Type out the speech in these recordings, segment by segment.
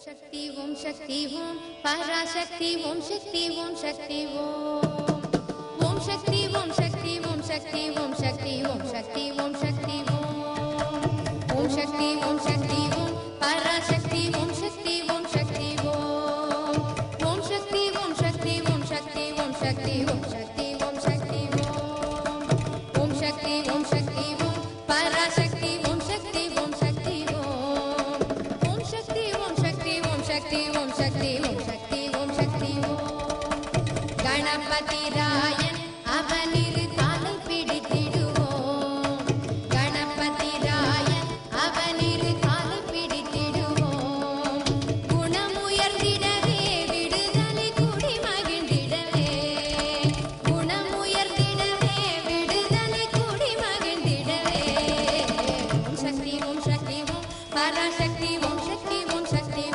शक्ति ओम पराशक्ति ओम शक्ति ओम शक्ति ओम शक्ति ओम शक्ति ओम शक्ति ओम शक्ति ओम शक्ति ओम शक्ति ओम शक्ति ओम शक्ति ओम पराशक्ति ओम शक्ति ओम शक्ति ओम शक्ति ओम शक्ति ओम शक्ति ओम शक्ति ओम शक्ति ओम शक्ति ओम शक्ति ओम शक्ति ओम पराशक्ति ओम शक्ति ओम शक्ति ओम शक्ति ओम शक्ति ओम शक्ति ओम शक्ति ओम शक्ति ओम शक्ति गणपति रायन அவனிரு காலை பிடித்திடுவோம் கணபதி ராயன் அவனிரு காலை பிடித்திடுவோம் குணமுயர்ந்திடவே விடுதலை குடி மகிழ்ந்திடவே குணமுயர்ந்திடவே விடுதலை குடி மகிழ்ந்திடவே ஓம் சக்தி ஓம் சக்தி ஓம் பராசக்தி ஓம் சக்தி ஓம் சக்தி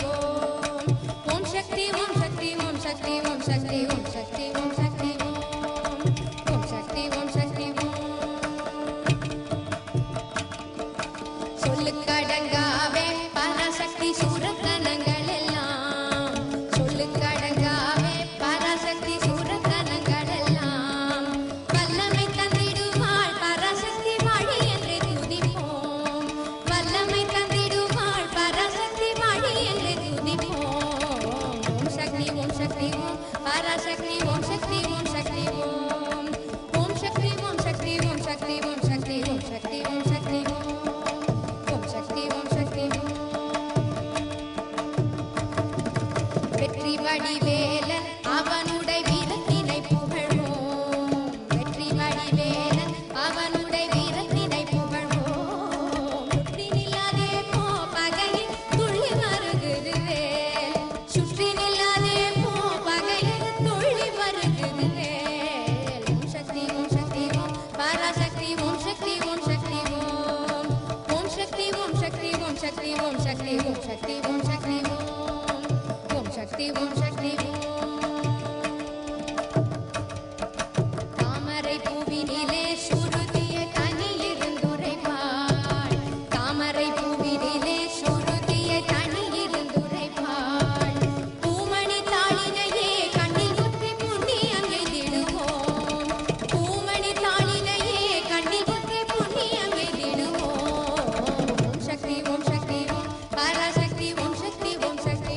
ஓம் சக்தி ஓம் சக்தி ஓம் சக்தி ஓம் சக்தி ஓம் சக்தி ஓம் சக்தி சொல்லுக்கடங்காவே பராசக்தி சூரக்கணங்கள் எல்லாம் சொல்லுக்கடங்காவே பராசக்தி சூரக்கணங்கள் எல்லாம் வல்லமை தந்திடுவாள் பராசக்தி வாழி என்று துதிப்போம் வல்லமை தந்திடுவாள் பராசக்தி வாழி என்று துதிப்போம் ஓம் சக்தி ஓம் சக்தி ஓம் பராசக்தி ஓம் சக்தி ஓம் சக்தி ஓம் சக்தி ஓம் சக்தி ஓம் சக்தி ஓம் சக்தி ஓம் சக்தி ஓம் சக்தி வெற்றி வடிவேலன் அவனுடைய வீரத்தினை புகழ்வோம் வெற்றி வடிவேலன் அவனுடைய வீரத்தினை புகழ்வோம் சுற்றி நில்லாதே போ பகையில் துள்ளி வருகுது வேல் சுற்றி நில்லாதே போ பகையில் துள்ளி வருகுது வேல் ஓம் சக்தி ஓம் பராசக்தி ஓம் சக்தி ஓம் சக்தி ஓம் சக்தி ஓம் சக்தி ஓம் சக்தி ஓம் சக்தி ஓம் சக்தி ஓம் சக்தி शक्ति ओम शक्ति தாமரை பூவினிலே சுருதிய கனியிருந்துரைப்பாள் தாமரை பூவினிலே சுருதிய கனியிருந்துரைப்பாள் பூமணி தாளினையே கண்ணில் குத்தி புண்ணியம் எய்திடுவோம் பூமணி தாளினையே கண்ணில் குத்தி புண்ணியம் எய்திடுவோம் ஓம் சக்தி ஓம் பராசக்தி ஓம் சக்தி ஓம் சக்தி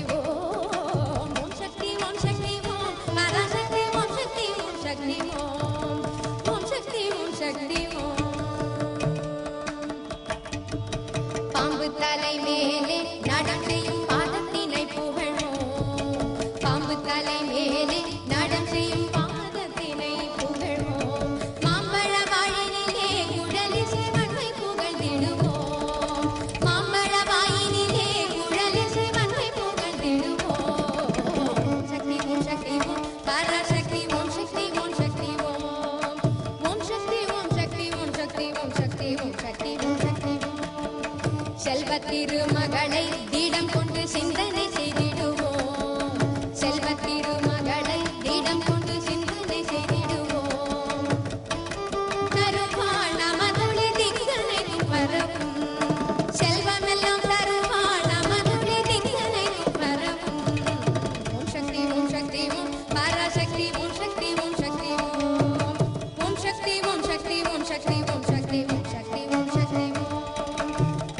பாம்பு தலை மேலே நடம் செய்யும் பாதத்தினை புகழ்வோம் பாம்பு தலை மேலே நடம் செய்யும் பாதத்தினை புகழ்வோம் மாம்பழ வாயினிலே குழலிசை மண்மை புகழ்ந்திடுவோம் மாம்பழ வாயினிலே குழலிசை மண்மை புகழ்ந்திடுவோம் சக்தி ஓம் பராசக்தி ஓம் சக்தி ஓம் சக்தி ஓம் சக்தி ஓம் சக்தி ஓம் சக்தி ஓம் சக்தி ஓம் சக்தி ஓம் சக்தி செல்வ திருமகளை திடம் கொண்டு சிந்தனை செய்தி